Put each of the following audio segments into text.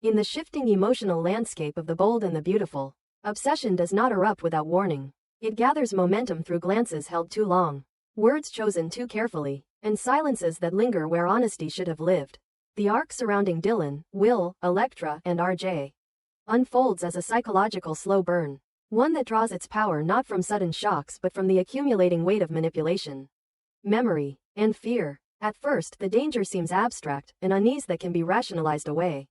In the shifting emotional landscape of the bold and the beautiful, obsession does not erupt without warning. It gathers momentum through glances held too long, words chosen too carefully, and silences that linger where honesty should have lived. The arc surrounding Dylan, Will, Elektra, and RJ unfolds as a psychological slow burn, one that draws its power not from sudden shocks but from the accumulating weight of manipulation, memory, and fear. At first, the danger seems abstract, an unease that can be rationalized away.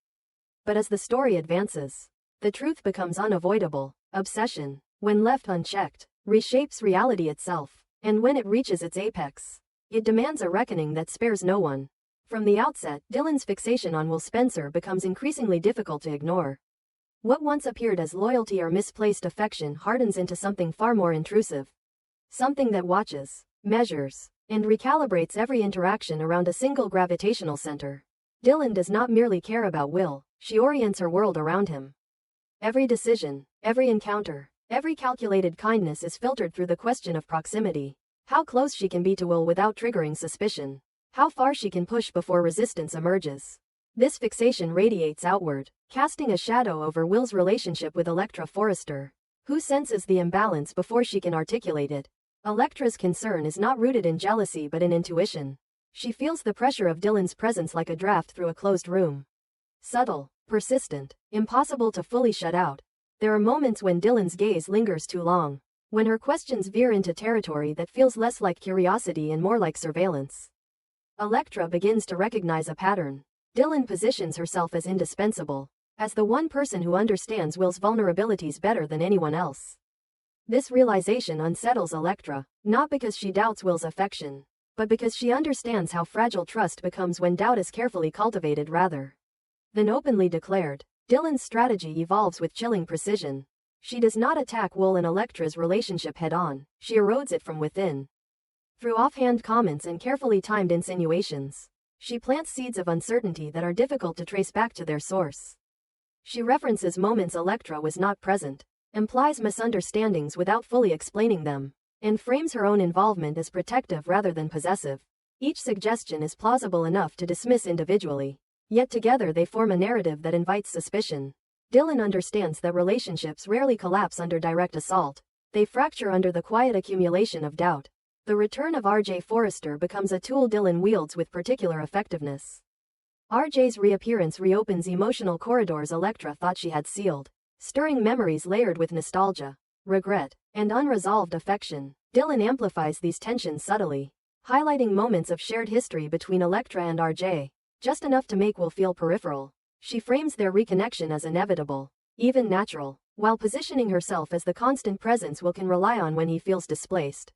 But as the story advances, the truth becomes unavoidable. Obsession, when left unchecked, reshapes reality itself, and when it reaches its apex, it demands a reckoning that spares no one. From the outset, Dylan's fixation on Will Spencer becomes increasingly difficult to ignore. What once appeared as loyalty or misplaced affection hardens into something far more intrusive. Something that watches, measures, and recalibrates every interaction around a single gravitational center. Dylan does not merely care about Will, she orients her world around him. Every decision, every encounter, every calculated kindness is filtered through the question of proximity. How close she can be to Will without triggering suspicion. How far she can push before resistance emerges. This fixation radiates outward, casting a shadow over Will's relationship with Elektra Forrester, who senses the imbalance before she can articulate it. Elektra's concern is not rooted in jealousy but in intuition. She feels the pressure of Dylan's presence like a draft through a closed room. Subtle, persistent, impossible to fully shut out. There are moments when Dylan's gaze lingers too long, when her questions veer into territory that feels less like curiosity and more like surveillance. Elektra begins to recognize a pattern. Dylan positions herself as indispensable, as the one person who understands Will's vulnerabilities better than anyone else. This realization unsettles Elektra, not because she doubts Will's affection, but because she understands how fragile trust becomes when doubt is carefully cultivated rather than openly declared. Dylan's strategy evolves with chilling precision. She does not attack Will and Elektra's relationship head-on, she erodes it from within. Through offhand comments and carefully timed insinuations, she plants seeds of uncertainty that are difficult to trace back to their source. She references moments Elektra was not present, implies misunderstandings without fully explaining them, and frames her own involvement as protective rather than possessive. Each suggestion is plausible enough to dismiss individually, yet together they form a narrative that invites suspicion. Dylan understands that relationships rarely collapse under direct assault, they fracture under the quiet accumulation of doubt. The return of RJ Forrester becomes a tool Dylan wields with particular effectiveness. RJ's reappearance reopens emotional corridors Elektra thought she had sealed, stirring memories layered with nostalgia, regret, and unresolved affection. Dylan amplifies these tensions subtly, highlighting moments of shared history between Elektra and RJ, just enough to make Will feel peripheral. She frames their reconnection as inevitable, even natural, while positioning herself as the constant presence Will can rely on when he feels displaced.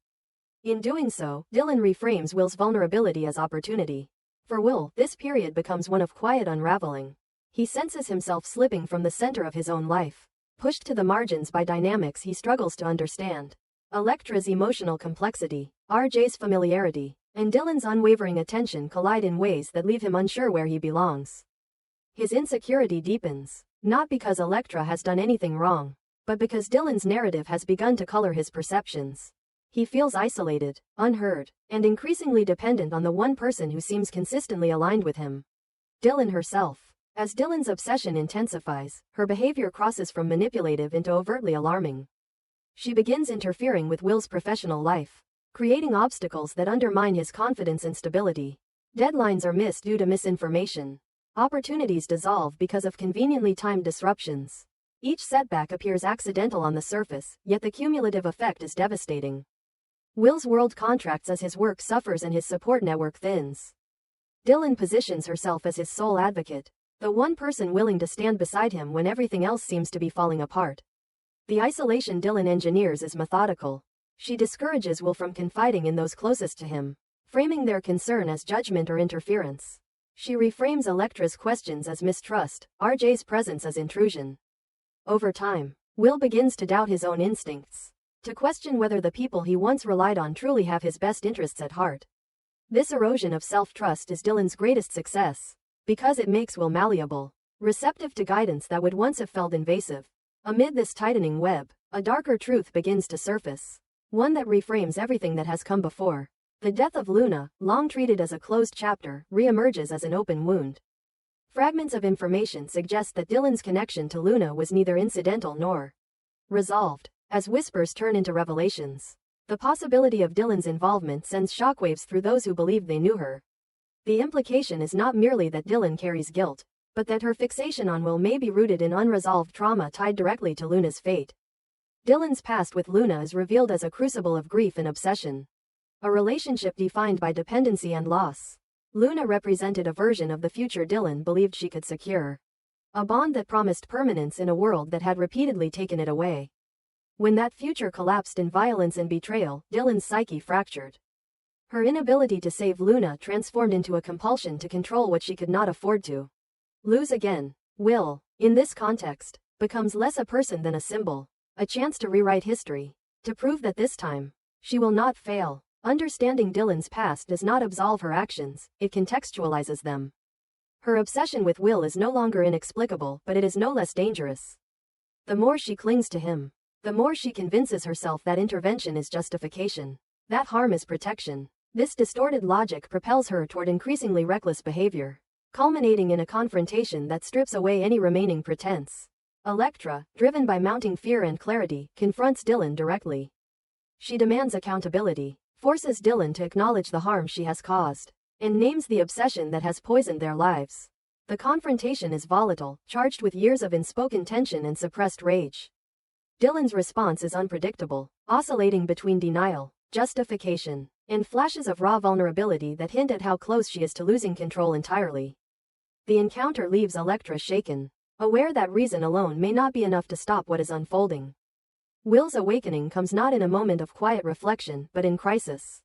In doing so, Dylan reframes Will's vulnerability as opportunity. For Will, this period becomes one of quiet unraveling. He senses himself slipping from the center of his own life, pushed to the margins by dynamics he struggles to understand. Elektra's emotional complexity, RJ's familiarity, and Dylan's unwavering attention collide in ways that leave him unsure where he belongs. His insecurity deepens, not because Elektra has done anything wrong, but because Dylan's narrative has begun to color his perceptions. He feels isolated, unheard, and increasingly dependent on the one person who seems consistently aligned with him. Dylan herself. As Dylan's obsession intensifies, her behavior crosses from manipulative into overtly alarming. She begins interfering with Will's professional life, creating obstacles that undermine his confidence and stability. Deadlines are missed due to misinformation. Opportunities dissolve because of conveniently timed disruptions. Each setback appears accidental on the surface, yet the cumulative effect is devastating. Will's world contracts as his work suffers and his support network thins. Dylan positions herself as his sole advocate, the one person willing to stand beside him when everything else seems to be falling apart. The isolation Dylan engineers is methodical. She discourages Will from confiding in those closest to him, framing their concern as judgment or interference. She reframes Elektra's questions as mistrust, RJ's presence as intrusion. Over time, Will begins to doubt his own instincts, to question whether the people he once relied on truly have his best interests at heart. This erosion of self-trust is Dylan's greatest success, because it makes Will malleable, receptive to guidance that would once have felt invasive. Amid this tightening web, a darker truth begins to surface, one that reframes everything that has come before. The death of Luna, long treated as a closed chapter, re-emerges as an open wound. Fragments of information suggest that Dylan's connection to Luna was neither incidental nor resolved. As whispers turn into revelations, the possibility of Dylan's involvement sends shockwaves through those who believed they knew her. The implication is not merely that Dylan carries guilt, but that her fixation on Will may be rooted in unresolved trauma tied directly to Luna's fate. Dylan's past with Luna is revealed as a crucible of grief and obsession. A relationship defined by dependency and loss. Luna represented a version of the future Dylan believed she could secure. A bond that promised permanence in a world that had repeatedly taken it away. When that future collapsed in violence and betrayal, Dylan's psyche fractured. Her inability to save Luna transformed into a compulsion to control what she could not afford to lose again. Will, in this context, becomes less a person than a symbol, a chance to rewrite history, to prove that this time, she will not fail. Understanding Dylan's past does not absolve her actions, it contextualizes them. Her obsession with Will is no longer inexplicable, but it is no less dangerous. The more she clings to him, the more she convinces herself that intervention is justification, that harm is protection. This distorted logic propels her toward increasingly reckless behavior, culminating in a confrontation that strips away any remaining pretense. Elektra, driven by mounting fear and clarity, confronts Dylan directly. She demands accountability, forces Dylan to acknowledge the harm she has caused, and names the obsession that has poisoned their lives. The confrontation is volatile, charged with years of unspoken tension and suppressed rage. Dylan's response is unpredictable, oscillating between denial, justification, and flashes of raw vulnerability that hint at how close she is to losing control entirely. The encounter leaves Elektra shaken, aware that reason alone may not be enough to stop what is unfolding. Will's awakening comes not in a moment of quiet reflection, but in crisis.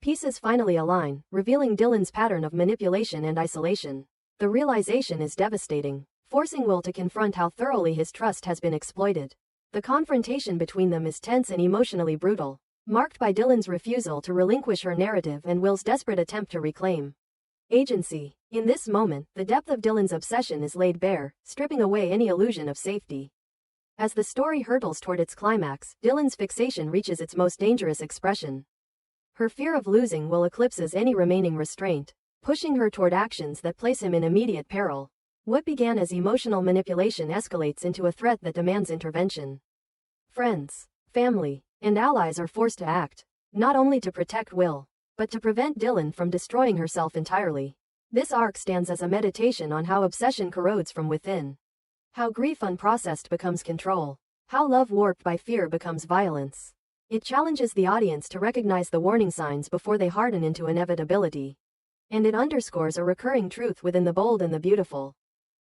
Pieces finally align, revealing Dylan's pattern of manipulation and isolation. The realization is devastating, forcing Will to confront how thoroughly his trust has been exploited. The confrontation between them is tense and emotionally brutal, marked by Dylan's refusal to relinquish her narrative and Will's desperate attempt to reclaim agency. In this moment, the depth of Dylan's obsession is laid bare, stripping away any illusion of safety. As the story hurtles toward its climax, Dylan's fixation reaches its most dangerous expression. Her fear of losing Will eclipses any remaining restraint, pushing her toward actions that place him in immediate peril. What began as emotional manipulation escalates into a threat that demands intervention. Friends, family, and allies are forced to act, not only to protect Will, but to prevent Dylan from destroying herself entirely. This arc stands as a meditation on how obsession corrodes from within. How grief unprocessed becomes control. How love warped by fear becomes violence. It challenges the audience to recognize the warning signs before they harden into inevitability. And it underscores a recurring truth within The Bold and the Beautiful.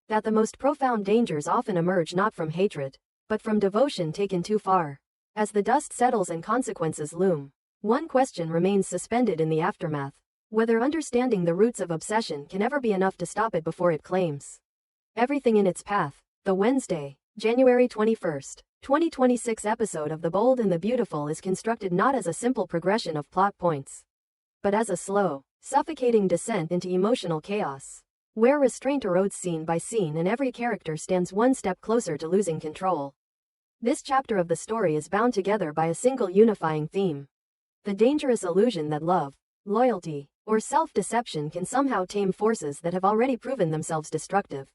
That the most profound dangers often emerge not from hatred, but from devotion taken too far. As the dust settles and consequences loom, one question remains suspended in the aftermath: whether understanding the roots of obsession can ever be enough to stop it before it claims everything in its path. The Wednesday, January 21, 2026 episode of The Bold and the Beautiful is constructed not as a simple progression of plot points, but as a slow, suffocating descent into emotional chaos, where restraint erodes scene by scene and every character stands one step closer to losing control. This chapter of the story is bound together by a single unifying theme: the dangerous illusion that love, loyalty, or self-deception can somehow tame forces that have already proven themselves destructive.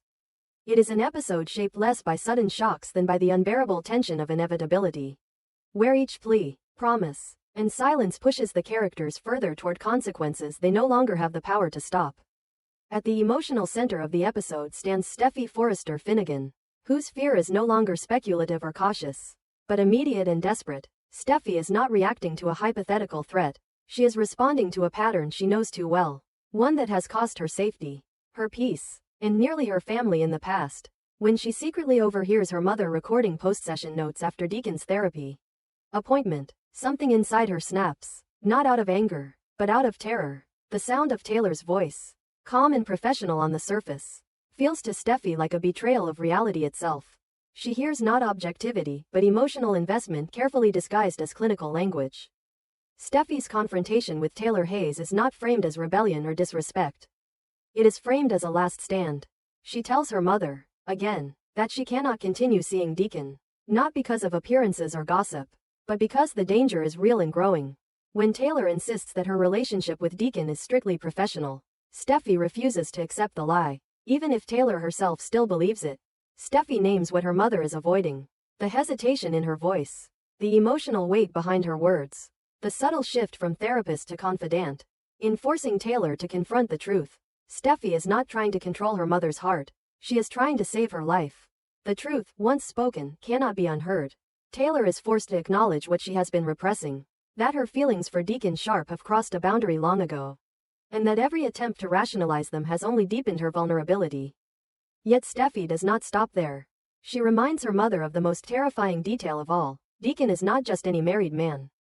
It is an episode shaped less by sudden shocks than by the unbearable tension of inevitability, where each plea, promise, and silence pushes the characters further toward consequences they no longer have the power to stop. At the emotional center of the episode stands Steffy Forrester Finnegan, whose fear is no longer speculative or cautious, but immediate and desperate. Steffy is not reacting to a hypothetical threat. She is responding to a pattern she knows too well, one that has cost her safety, her peace, and nearly her family in the past. When she secretly overhears her mother recording post-session notes after Deacon's therapy appointment, something inside her snaps, not out of anger, but out of terror. The sound of Taylor's voice, calm and professional on the surface, feels to Steffy like a betrayal of reality itself. She hears not objectivity, but emotional investment carefully disguised as clinical language. Steffy's confrontation with Taylor Hayes is not framed as rebellion or disrespect. It is framed as a last stand. She tells her mother, again, that she cannot continue seeing Deacon, not because of appearances or gossip, but because the danger is real and growing. When Taylor insists that her relationship with Deacon is strictly professional, Steffy refuses to accept the lie. even if Taylor herself still believes it. Steffi names what her mother is avoiding. The hesitation in her voice. The emotional weight behind her words. The subtle shift from therapist to confidant. In forcing Taylor to confront the truth, Steffi is not trying to control her mother's heart. She is trying to save her life. The truth, once spoken, cannot be unheard. Taylor is forced to acknowledge what she has been repressing. That her feelings for Deacon Sharp have crossed a boundary long ago. And that every attempt to rationalize them has only deepened her vulnerability. Yet Steffi does not stop there. She reminds her mother of the most terrifying detail of all. Deacon is not just any married man.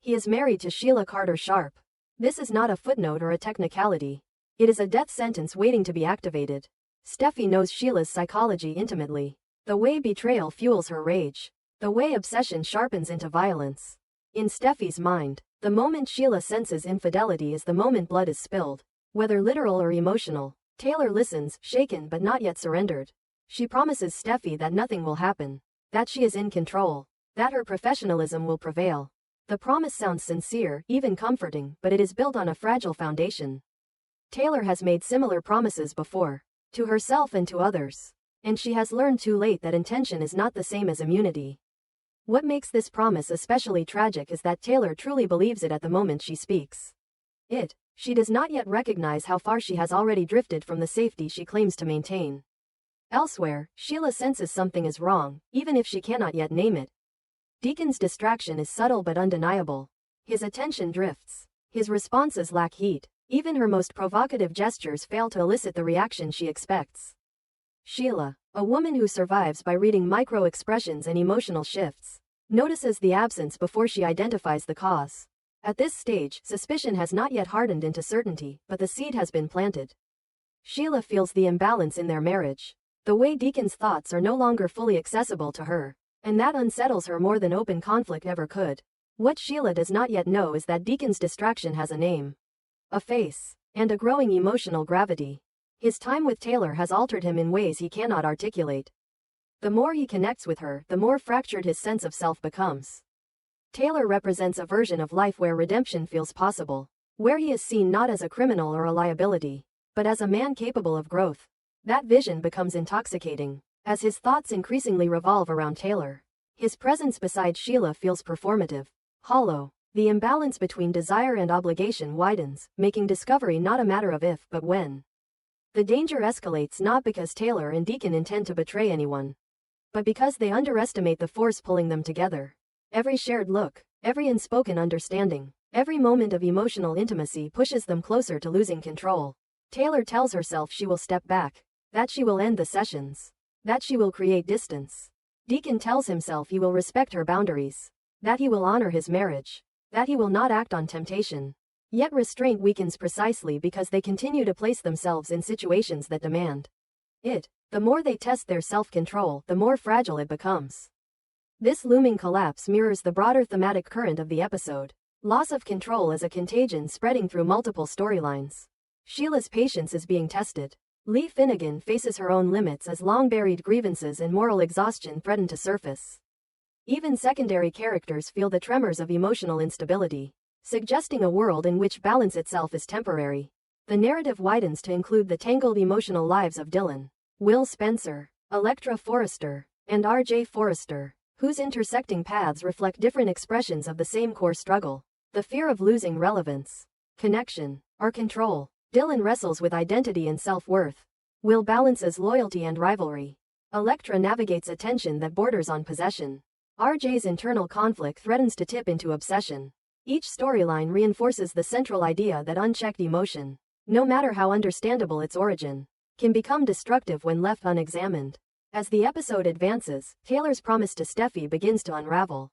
He is married to Sheila Carter Sharp. This is not a footnote or a technicality. It is a death sentence waiting to be activated. Steffi knows Sheila's psychology intimately. The way betrayal fuels her rage. The way obsession sharpens into violence. In Steffi's mind, the moment Sheila senses infidelity is the moment blood is spilled. Whether literal or emotional, Taylor listens, shaken but not yet surrendered. She promises Steffi that nothing will happen. That she is in control. That her professionalism will prevail. The promise sounds sincere, even comforting, but it is built on a fragile foundation. Taylor has made similar promises before. To herself and to others. And she has learned too late that intention is not the same as immunity. What makes this promise especially tragic is that Taylor truly believes it at the moment she speaks. She does not yet recognize how far she has already drifted from the safety she claims to maintain. Elsewhere, Sheila senses something is wrong, even if she cannot yet name it. Deacon's distraction is subtle but undeniable. His attention drifts. His responses lack heat. Even her most provocative gestures fail to elicit the reaction she expects. Sheila, a woman who survives by reading micro-expressions and emotional shifts, notices the absence before she identifies the cause. At this stage, suspicion has not yet hardened into certainty, but the seed has been planted. Sheila feels the imbalance in their marriage. The way Deacon's thoughts are no longer fully accessible to her. And that unsettles her more than open conflict ever could. What Sheila does not yet know is that Deacon's distraction has a name. A face. And a growing emotional gravity. His time with Taylor has altered him in ways he cannot articulate. The more he connects with her, the more fractured his sense of self becomes. Taylor represents a version of life where redemption feels possible. Where he is seen not as a criminal or a liability, but as a man capable of growth. That vision becomes intoxicating. As his thoughts increasingly revolve around Taylor, his presence beside Sheila feels performative, hollow. The imbalance between desire and obligation widens, making discovery not a matter of if but when. The danger escalates not because Taylor and Deacon intend to betray anyone, but because they underestimate the force pulling them together. Every shared look, every unspoken understanding, every moment of emotional intimacy pushes them closer to losing control. Taylor tells herself she will step back, that she will end the sessions. That she will create distance. Deacon tells himself he will respect her boundaries. That he will honor his marriage. That he will not act on temptation. Yet restraint weakens precisely because they continue to place themselves in situations that demand it. The more they test their self-control, the more fragile it becomes. This looming collapse mirrors the broader thematic current of the episode. Loss of control as a contagion spreading through multiple storylines. Sheila's patience is being tested. Lee Finnegan faces her own limits as long-buried grievances and moral exhaustion threaten to surface. Even secondary characters feel the tremors of emotional instability, suggesting a world in which balance itself is temporary. The narrative widens to include the tangled emotional lives of Dylan, Will Spencer, Electra Forrester, and R.J. Forrester, whose intersecting paths reflect different expressions of the same core struggle: the fear of losing relevance, connection, or control. Dylan wrestles with identity and self-worth. Will balances loyalty and rivalry. Electra navigates a tension that borders on possession. RJ's internal conflict threatens to tip into obsession. Each storyline reinforces the central idea that unchecked emotion, no matter how understandable its origin, can become destructive when left unexamined. As the episode advances, Taylor's promise to Steffi begins to unravel.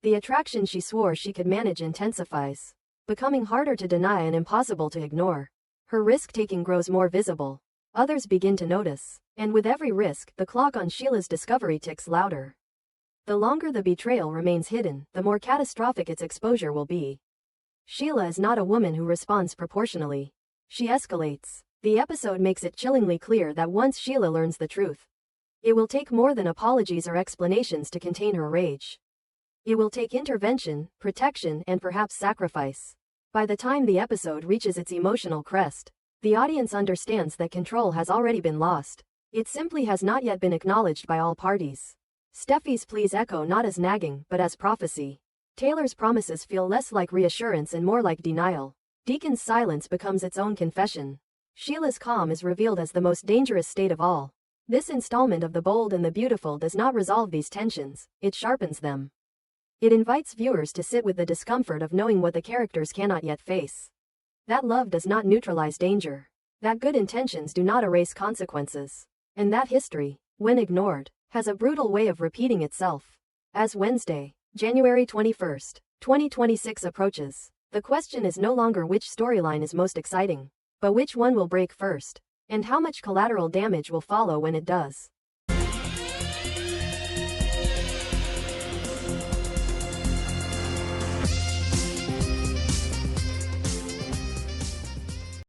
The attraction she swore she could manage intensifies, becoming harder to deny and impossible to ignore. Her risk-taking grows more visible. Others begin to notice. And with every risk, the clock on Sheila's discovery ticks louder. The longer the betrayal remains hidden, the more catastrophic its exposure will be. Sheila is not a woman who responds proportionally. She escalates. The episode makes it chillingly clear that once Sheila learns the truth, it will take more than apologies or explanations to contain her rage. It will take intervention, protection, and perhaps sacrifice. By the time the episode reaches its emotional crest, The audience understands that control has already been lost. It simply has not yet been acknowledged by all parties. Steffi's pleas echo not as nagging, but as prophecy. Taylor's promises feel less like reassurance and more like denial. Deacon's silence becomes its own confession. Sheila's calm is revealed as the most dangerous state of all. This installment of The Bold and the Beautiful does not resolve these tensions, it sharpens them. It invites viewers to sit with the discomfort of knowing what the characters cannot yet face. That love does not neutralize danger. That good intentions do not erase consequences. And that history, when ignored, has a brutal way of repeating itself. As Wednesday, January 21st, 2026 approaches, the question is no longer which storyline is most exciting, but which one will break first, and how much collateral damage will follow when it does.